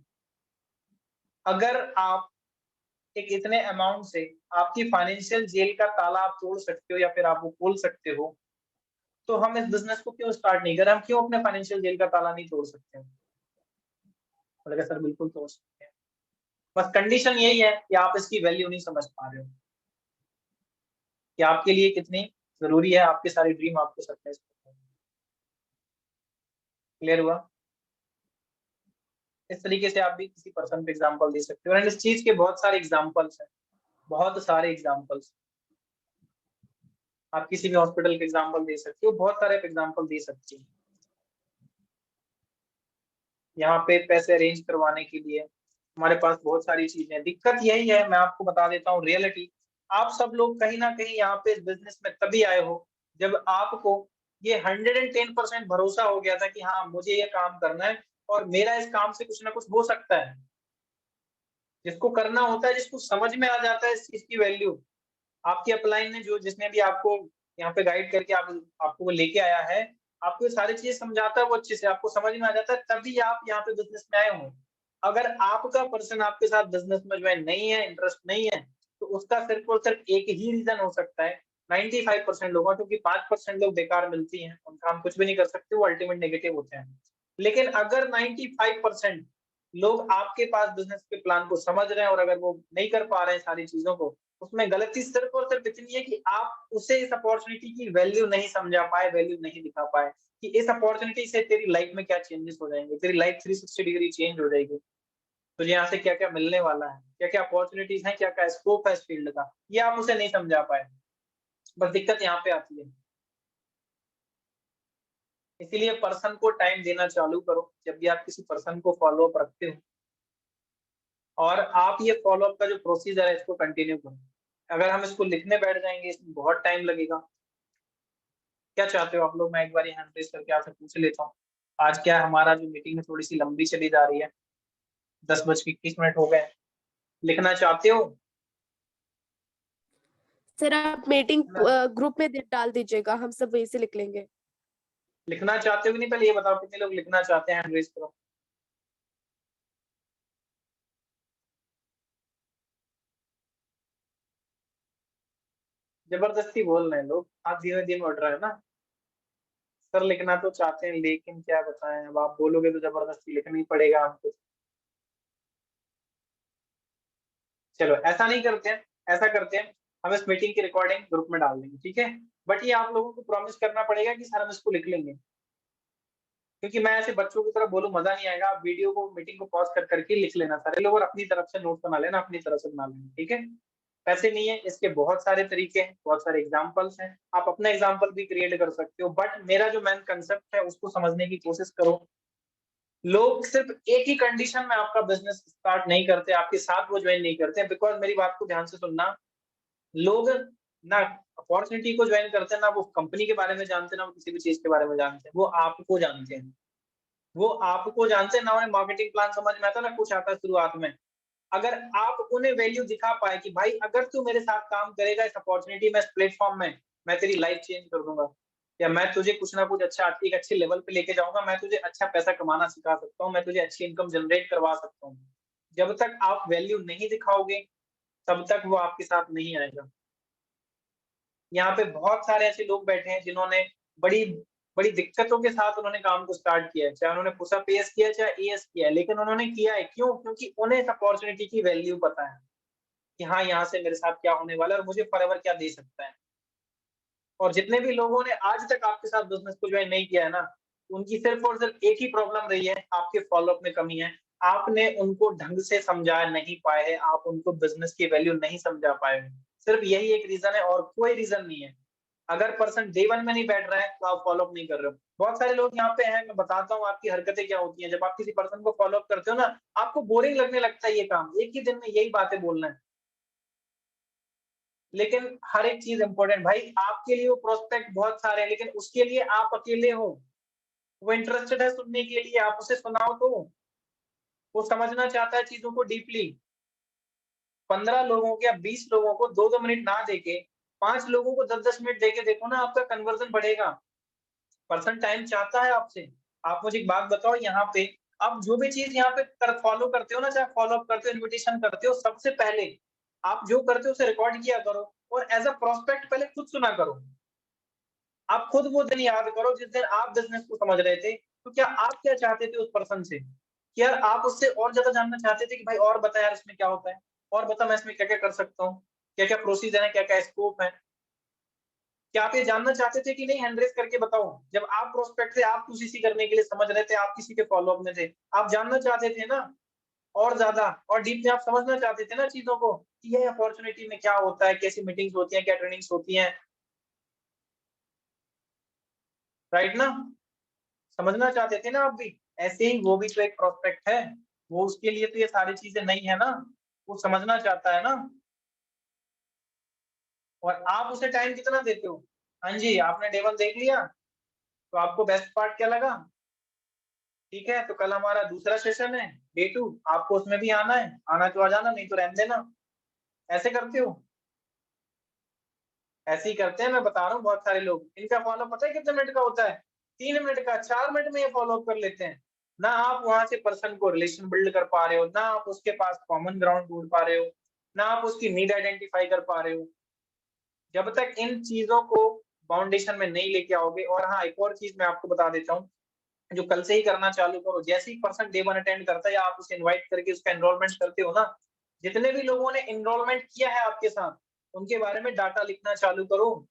अगर आप एक इतने अमाउंट से आपकी फाइनेंशियल जेल का ताला आप तोड़ सकते हो या फिर आप वो खोल सकते हो, तो हम इस बिजनेस को क्यों स्टार्ट नहीं करें? हम क्यों अपने फाइनेंशियल जेल का ताला नहीं तोड़ सकते हैं? बोले सर बिल्कुल तोड़ सकते हैं, बस कंडीशन यही है कि आप इसकी वैल्यू नहीं समझ पा रहे हो कि आपके लिए कितनी जरूरी है आपके सारे ड्रीम आपके सपने। क्लियर हुआ? इस तरीके से आप भी किसी पर्सन पे एग्जांपल दे सकते हो, और इस चीज के बहुत सारे एग्जांपल्स हैं, बहुत सारे एग्जांपल्स। आप किसी भी हॉस्पिटल के एग्जांपल दे सकते हो, बहुत सारे एग्जांपल दे सकते हो। यहाँ पे पैसे अरेंज करवाने के लिए हमारे पास बहुत सारी चीजें हैं। दिक्कत यही है, मैं आपको बता देता हूँ रियलिटी, आप सब लोग कहीं ना कहीं यहाँ पे इस बिजनेस में तभी आए हो जब आपको ये 110% भरोसा हो गया था कि हाँ मुझे ये काम करना है और मेरा इस काम से कुछ ना कुछ हो सकता है। जिसको करना होता है, जिसको समझ में आ जाता है इस चीज की वैल्यू, आपकी अपलाइन ने जो जिसने भी आपको यहाँ पे गाइड करके आपको वो लेके आया है, आपको ये सारी चीजें समझाता है वो अच्छे से, आपको समझ में आ जाता है, तभी आप यहाँ पे बिजनेस में आए हो। अगर आपका पर्सन आपके साथ बिजनेस में ज्वाइन नहीं है, इंटरेस्ट नहीं है, तो उसका सिर्फ और सिर्फ एक ही रीजन हो सकता है 95% लोगों, क्योंकि 5% लोग बेकार मिलती हैं, उनका हम कुछ भी नहीं कर सकते, वो अल्टीमेट नेगेटिव होते हैं। लेकिन अगर 95% लोग आपके पास बिजनेस के प्लान को समझ रहे हैं और अगर वो नहीं कर पा रहे हैं सारी चीजों को, उसमें गलती सिर्फ और सिर्फ इतनी है कि आप उसे इस अपॉर्चुनिटी की वैल्यू नहीं समझा पाए, वैल्यू नहीं दिखा पाए कि इस अपॉर्चुनिटी से तेरी लाइफ में क्या चेंजेस हो जाएंगे, तेरी लाइफ 360 डिग्री चेंज हो जाएगी, तुझे यहाँ से क्या क्या मिलने वाला है, क्या क्या अपॉर्चुनिटीज हैं, क्या क्या स्कोप है इस फील्ड का, ये आप उसे नहीं समझा पाए। बस दिक्कत यहाँ पे आती है। इसीलिए पर्सन को टाइम देना चालू करो जब भी आप किसी पर्सन को फॉलो अप रखते हो, और आप ये फॉलो अप का जो प्रोसीजर है इसको कंटिन्यू करो। अगर हम इसको लिखने बैठ जाएंगे इसमें बहुत टाइम लगेगा। क्या चाहते हो आप लोग, मैं एक बार हैंड रेज करके आपसे पूछ लेता हूँ। आज क्या हमारा जो मीटिंग है थोड़ी सी लंबी चली जा रही है, 10:21 हो गए। लिखना चाहते हो? सर आप मीटिंग ग्रुप में डाल दीजिएगा, हम सब वहीं से लिख लेंगे। लिखना चाहते हो कि नहीं, पहले ये बताओ कितने लोग लिखना चाहते हैं, हैंड रेज करो। जबरदस्ती बोल रहे हैं लोग, हाथ धीमे धीमे उठ रहा है ना। सर लिखना तो चाहते हैं लेकिन क्या बताएं, अब आप बोलोगे तो जबरदस्ती लिखना ही पड़ेगा हमको। चलो ऐसा नहीं करते हैं, ऐसा करते हैं हम इस मीटिंग की रिकॉर्डिंग ग्रुप में डाल देंगे, ठीक है। बट ये आप लोगों को प्रॉमिस करना पड़ेगा कि सर हम इसको लिख लेंगे, क्योंकि मैं ऐसे बच्चों की तरह बोलूं मजा नहीं आएगा। आप वीडियो को, मीटिंग को पॉज कर करके लिख लेना सारे लोग, और अपनी तरफ से नोट बना लेना, अपनी तरफ से बना लेना, ठीक है। ऐसे नहीं है, इसके बहुत सारे तरीके हैं, बहुत सारे एग्जाम्पल्स हैं, आप अपना एग्जाम्पल भी क्रिएट कर सकते हो। बट मेरा जो मेन कंसेप्ट है उसको समझने की कोशिश करो। लोग सिर्फ एक ही कंडीशन में आपका बिजनेस स्टार्ट नहीं करते, आपके साथ वो ज्वाइन नहीं करते, बिकॉज मेरी बात को ध्यान से सुनना, लोग ना अपॉर्चुनिटी को ज्वाइन करते हैं, ना वो कंपनी के बारे में जानते हैं, ना वो किसी भी चीज के बारे में जानते हैं, वो आपको जानते हैं। वो आपको जानते हैं, ना उन्हें मार्केटिंग प्लान समझ में आता, ना कुछ आता शुरुआत में। अगर आप उन्हें वैल्यू दिखा पाए कि भाई अगर तू मेरे साथ काम करेगा इस अपॉर्चुनिटी में, इस प्लेटफॉर्म में, मैं तेरी लाइफ चेंज कर दूंगा, या मैं तुझे कुछ ना कुछ अच्छा एक अच्छे लेवल पे लेके जाऊंगा, मैं तुझे अच्छा पैसा कमाना सिखा सकता हूँ, मैं तुझे अच्छी इनकम जनरेट करवा सकता हूँ। जब तक आप वैल्यू नहीं दिखाओगे तब तक वो आपके साथ नहीं आएगा। यहाँ पे बहुत सारे ऐसे लोग बैठे हैं जिन्होंने बड़ी बड़ी दिक्कतों के साथ उन्होंने काम को स्टार्ट किया है, चाहे उन्होंने पुशअप एस किया चाहे एएस किया है, लेकिन उन्होंने किया है क्यों? क्योंकि उन्हें इस अपॉर्चुनिटी की वैल्यू पता है कि हाँ यहाँ से मेरे साथ क्या होने वाला है और मुझे फॉरएवर क्या दे सकता है। और जितने भी लोगों ने आज तक आपके साथ बिजनेस को ज्वाइन नहीं किया है ना, उनकी सिर्फ और सिर्फ एक ही प्रॉब्लम रही है, आपके फॉलोअप में कमी है। आपने उनको ढंग से समझा नहीं पाए हैं, आप उनको बिजनेस की वैल्यू नहीं समझा पाए हैं। सिर्फ यही एक रीजन है और कोई रीजन नहीं है। अगर पर्सन डे 1 में नहीं बैठ रहा है तो आप फॉलोअप नहीं कर रहे हो। बहुत सारे लोग यहाँ पे हैं, मैं बताता हूँ आपकी हरकतें क्या होती हैं। जब आप किसी पर्सन को फॉलोअप करते हो ना, आपको बोरिंग लगने लगता है ये काम, एक ही दिन में यही बातें बोलना है। लेकिन हर एक चीज इंपॉर्टेंट भाई, आपके लिए वो प्रोस्पेक्ट बहुत सारे हैं, लेकिन उसके लिए आप अकेले हो। वो इंटरेस्टेड है सुनने के लिए, आप उसे सुनाओ तो वो समझना चाहता है चीजों को डीपली। 15 लोगों के या 20 लोगों को 2-2 मिनट ना देके 5 लोगों को 10-10 मिनट देके देखो ना, आपका कन्वर्जन बढ़ेगा। पर्सन टाइम चाहता है आपसे। आप मुझे एक बात बताओ, यहाँ पे आप जो भी चीज यहाँ पे फॉलो करते हो ना, चाहे फॉलो अप करते हो, इन्विटेशन करते हो, सबसे पहले आप जो करते हो उसे रिकॉर्ड किया करो और एज अ प्रोस्पेक्ट पहले खुद सुना करो। आप खुद वो दिन याद करो जिस दिन आप बिजनेस को समझ रहे थे, तो क्या आप क्या चाहते थे उस पर्सन से? क्या आप उससे और ज्यादा जानना चाहते थे कि भाई और बता यार इसमें क्या होता है, और बता मैं इसमें क्या क्या कर सकता हूँ, क्या क्या प्रोसीजर है, क्या क्या स्कोप है? क्या आप ये जानना चाहते थे कि नहीं? हैंड रेज करके बताओ। जब आप प्रोस्पेक्ट थे, आप किसी करने के लिए समझ रहे थे, आप किसी के फॉलोअप में थे, आप जानना चाहते थे ना और ज्यादा और डीप में, आप समझना चाहते थे ना चीजों को कि ये अपॉर्चुनिटी में क्या होता है, कैसी मीटिंग्स होती हैं, क्या ट्रेनिंग्स होती हैं, राइट ना? समझना चाहते थे ना आप भी। ऐसे ही वो भी तो एक प्रोस्पेक्ट है, वो उसके लिए तो ये सारी चीजें नहीं है ना, वो समझना चाहता है ना। और आप उसे टाइम कितना देते हो? हाँ जी, आपने डे 1 देख लिया, तो आपको बेस्ट पार्ट क्या लगा? ठीक है, तो कल हमारा दूसरा सेशन है, डे 2। आपको उसमें भी आना है, आना तो आ जाना, नहीं तो रहने देना। ऐसे करते हो? ऐसे ही करते हैं, मैं बता रहा हूँ। बहुत सारे लोग, इनका फॉलो पता है कितने मिनट का होता है? 3 मिनट का, 4 मिनट में ये फॉलो अप कर लेते हैं। ना आप वहां से पर्सन को रिलेशन बिल्ड कर पा रहे हो, ना आप उसके पास कॉमन ग्राउंड ढूंढ पा रहे हो, ना आप उसकी नीड आइडेंटिफाई कर पा रहे हो। जब तक इन चीजों को फाउंडेशन में नहीं लेके आओगे। और हाँ, एक और चीज मैं आपको बता देता हूँ, जो कल से ही करना चालू करो। जैसे ही पर्सन डे 1 अटेंड करता है या आप उसे इनवाइट करके उसका एनरोलमेंट करते हो ना, जितने भी लोगों ने एनरोलमेंट किया है आपके साथ, उनके बारे में डाटा लिखना चालू करो।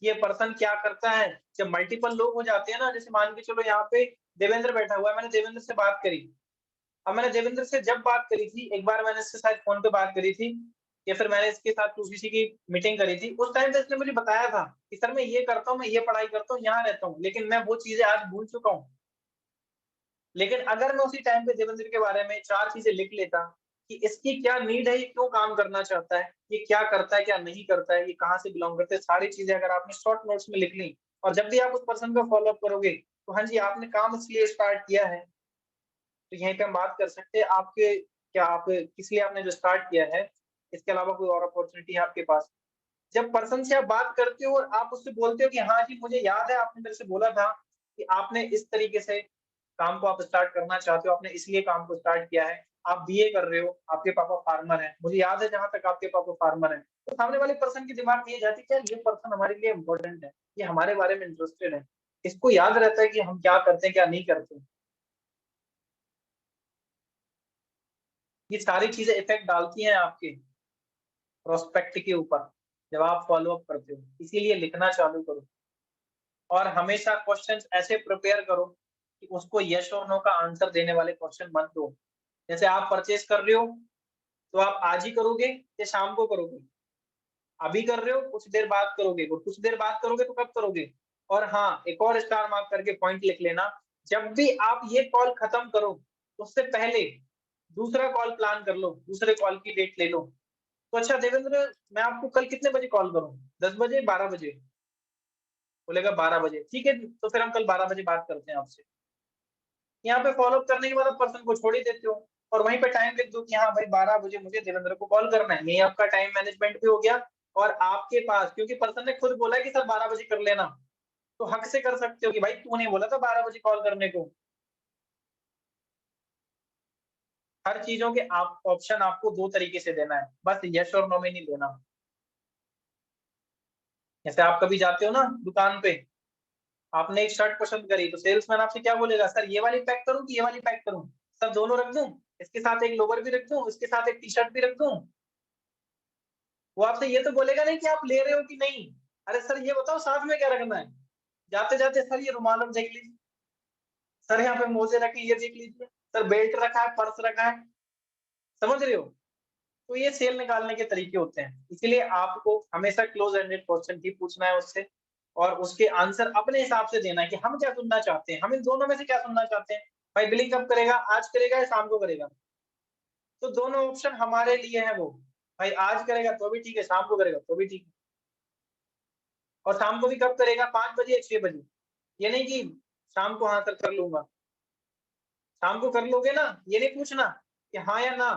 ये पर्सन क्या करता है। जब मल्टीपल लोग हो जाते हैं ना, जैसे मान के चलो यहाँ पे देवेंद्र बैठा हुआ है, मैंने देवेंद्र से बात करी। अब मैंने देवेंद्र से जब बात करी थी, एक बार मैंने इसके साथ फोन पे बात करी थी, या फिर मैंने इसके साथ किसी की मीटिंग करी थी, उस टाइम पे इसने मुझे बताया था कि सर मैं ये करता हूँ, मैं ये पढ़ाई करता हूँ, यहाँ रहता हूँ, लेकिन मैं वो चीजें आज भूल चुका हूँ। लेकिन अगर मैं उसी टाइम पे देवेंद्र के बारे में 4 चीजें लिख लेता कि इसकी क्या नीड है, ये क्यों काम करना चाहता है, ये क्या करता है, क्या नहीं करता है, ये कहाँ से बिलोंग करते हैं, सारी चीजें अगर आपने शॉर्ट नोट्स में लिख ली, और जब भी आप उस पर्सन का फॉलो अप करोगे, तो हाँ जी, आपने काम इसलिए स्टार्ट किया है। तो यहीं पे हम बात कर सकते हैं आपके, क्या आप किस लिए आपने जो स्टार्ट किया है, इसके अलावा कोई और अपॉर्चुनिटी है आपके पास। जब पर्सन से आप बात करते हो और आप उससे बोलते हो कि हाँ जी, मुझे याद है आपने मेरे से बोला था कि आपने इस तरीके से काम को आप स्टार्ट करना चाहते हो, आपने इसलिए काम को स्टार्ट किया है, आप बीए कर रहे हो, आपके पापा फार्मर हैं, मुझे याद है जहां तक आपके पापा फार्मर हैं। तो सामने वाले पर्सन के दिमाग में ये जाती है कि ये पर्सन हमारे लिए इम्पोर्टेंट है, ये हमारे बारे में इंटरेस्टेड है, इसको याद रहता है कि हम क्या करते हैं, क्या नहीं करते। ये सारी चीजें इफेक्ट डालती हैं आपके प्रोस्पेक्ट के ऊपर जब आप फॉलो अप करते हो। इसीलिए लिखना चालू करो, और हमेशा क्वेश्चंस ऐसे प्रिपेयर करो कि उसको यस और नो का आंसर देने वाले क्वेश्चन मत दो। जैसे आप परचेज कर रहे हो, तो आप आज ही करोगे या शाम को करोगे? अभी कर रहे हो, कुछ देर बाद करोगे, और कुछ देर बाद करोगे तो कब करोगे? और हाँ, एक और स्टार मार्क करके पॉइंट लिख लेना, जब भी आप ये कॉल खत्म करो, उससे पहले दूसरा कॉल प्लान कर लो, दूसरे कॉल की डेट ले लो। तो अच्छा देवेंद्र, मैं आपको कल कितने बजे कॉल करूं? 10 बजे, 12 बजे? बोलेगा 12 बजे। ठीक है, तो फिर हम कल 12 बजे बात करते हैं आपसे। यहाँ पे फॉलो अप करने के बाद आप पर्सन को छोड़ ही देते हो, और वहीं पे टाइम लिख दो कि हाँ भाई 12 बजे मुझे देवेंद्र को कॉल करना है। यही आपका टाइम मैनेजमेंट भी हो गया। और आपके पास, क्योंकि पर्सन ने खुद बोला है कि सर 12 बजे कर लेना, तो हक से कर सकते हो कि भाई तूने बोला था 12 बजे कॉल करने को। हर चीजों के आप ऑप्शन आपको 2 तरीके से देना है, बस यस और नो में नहीं देना। जैसे आप कभी जाते हो ना दुकान पे, आपने एक शर्ट पसंद करी, तो सेल्समैन आपसे क्या बोलेगा, सर ये वाली पैक करूं कि ये वाली पैक करूं? सर दोनों रख दूं, इसके साथ एक लोवर भी रख दूं, इसके साथ एक टी शर्ट भी रख दूं? वो आपसे ये तो बोलेगा नहीं कि आप ले रहे हो कि नहीं। अरे सर ये बताओ साथ में क्या रखना है। जाते जाते सर ये रुमाल अब देख लीजिए, सर यहाँ पे मोजे रखे ये देख लीजिए, सर बेल्ट रखा है, पर्स रखा है। समझ रहे हो? तो ये सेल निकालने के तरीके होते हैं। इसीलिए आपको हमेशा क्लोज एंडेड क्वेश्चन ही पूछना है उससे, और उसके आंसर अपने हिसाब से देना है कि हम क्या सुनना चाहते हैं, हम इन दोनों में से क्या सुनना चाहते हैं। भाई बिलिंग कब करेगा, आज करेगा या शाम को करेगा? तो दोनों ऑप्शन हमारे लिए है वो। भाई आज करेगा तो भी ठीक है, शाम को करेगा तो भी ठीक है। और शाम को भी कब करेगा, 5 बजे या 6 बजे? ये नहीं कि शाम को हाँ सर कर लूंगा। शाम को कर लोगे ना, ये नहीं पूछना कि हाँ या ना।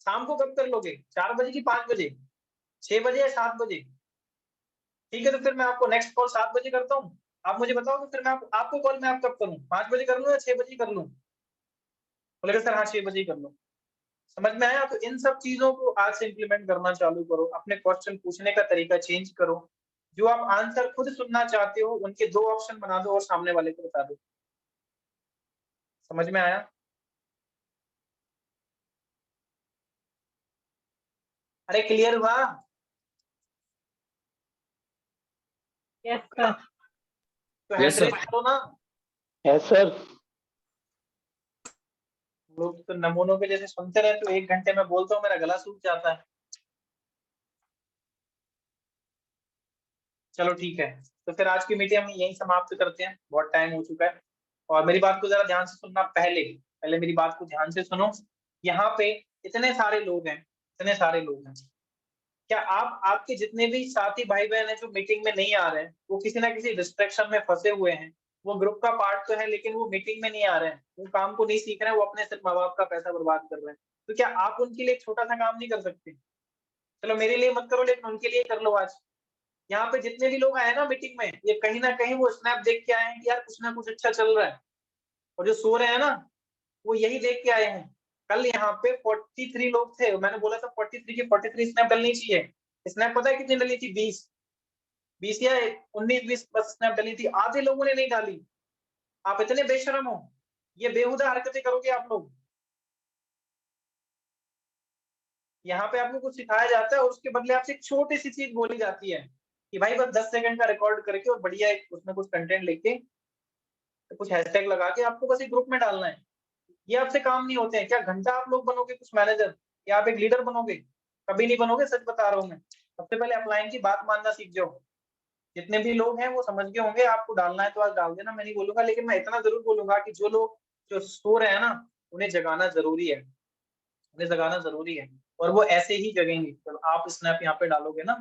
शाम को कब कर लोगे, 4 बजे की 5 बजे, 6 बजे या 7 बजे? ठीक है, तो फिर मैं आपको नेक्स्ट कॉल 7 बजे करता हूँ। आप मुझे बताओ तो फिर मैं आपको कॉल मैं आप कब करूँ, 5 बजे कर लूँ या 6 बजे कर लूँ? बोलेगा सर हाँ 6 बजे ही कर लो। समझ में आया? तो इन सब चीजों को आज से इम्प्लीमेंट करना चालू करो, अपने क्वेश्चन पूछने का तरीका चेंज करो। जो आप आंसर खुद सुनना चाहते हो, उनके 2 ऑप्शन बना दो और सामने वाले को बता दो। समझ में आया? अरे क्लियर हुआ? Yes sir. तो Yes, sir. हैंड रेस करो ना। Yes sir. लोग तो नमूनों के जैसे सुनते रहते हो, 1 घंटे में बोलता हूँ मेरा गला सूख जाता है। चलो ठीक है, तो फिर आज की मीटिंग हम यहीं समाप्त करते हैं, बहुत टाइम हो चुका है। और मेरी बात को जरा ध्यान से सुनना, पहले पहले मेरी बात को ध्यान से सुनो। यहाँ पे इतने सारे लोग हैं, इतने सारे लोग हैं। क्या आप, आपके जितने भी साथी भाई बहन हैं जो मीटिंग में नहीं आ रहे हैं, वो किसी ना किसी डिस्ट्रैक्शन में फंसे हुए हैं। वो ग्रुप का पार्ट तो है, लेकिन वो मीटिंग में नहीं आ रहे हैं, वो काम को नहीं सीख रहे हैं, वो अपने सिर्फ माँ बाप का पैसा बर्बाद कर रहे हैं। तो क्या आप उनके लिए एक छोटा सा काम नहीं कर सकते? चलो मेरे लिए मत करो, लेकिन उनके लिए कर लो आज। यहाँ पे जितने भी लोग आए ना मीटिंग में, ये कहीं ना कहीं वो स्नैप देख के आए हैं कि यार कुछ ना कुछ अच्छा चल रहा है। और जो सो रहे हैं ना, वो यही देख के आए हैं। कल यहाँ पे 43 लोग थे, मैंने बोला था 43 की 43 स्नैप डलनी चाहिए। स्नैप पता है कितनी डली थी? 20 या 19-20 बस स्नैप डली थी, आधे लोगों ने नहीं डाली। आप इतने बेशरम हो, ये बेहुदा हरकतें करोगे आप लोग। यहाँ पे आपको कुछ सिखाया जाता है और उसके बदले आपसे एक छोटी सी चीज बोली जाती है कि भाई बस 10 सेकंड का रिकॉर्ड करके और बढ़िया एक उसमें कुछ कंटेंट लेके तो कुछ हैशटैग लगा के आपको बस एक ग्रुप में डालना है। ये आपसे काम नहीं होते हैं। क्या घंटा आप लोग बनोगे कुछ मैनेजर, या आप एक लीडर बनोगे? कभी नहीं बनोगे, सच बता रहा हूँ मैं। सबसे पहले अपलाइन की बात मानना सीख जाओ। जितने भी लोग हैं वो समझ गए होंगे, आपको डालना है तो आज डाल देना, मैं नहीं बोलूंगा, लेकिन मैं इतना जरूर बोलूंगा कि जो लोग जो सो रहे हैं ना, उन्हें जगाना जरूरी है, उन्हें जगाना जरूरी है, और वो ऐसे ही जगेंगे। जब आप स्नैप यहाँ पे डालोगे ना,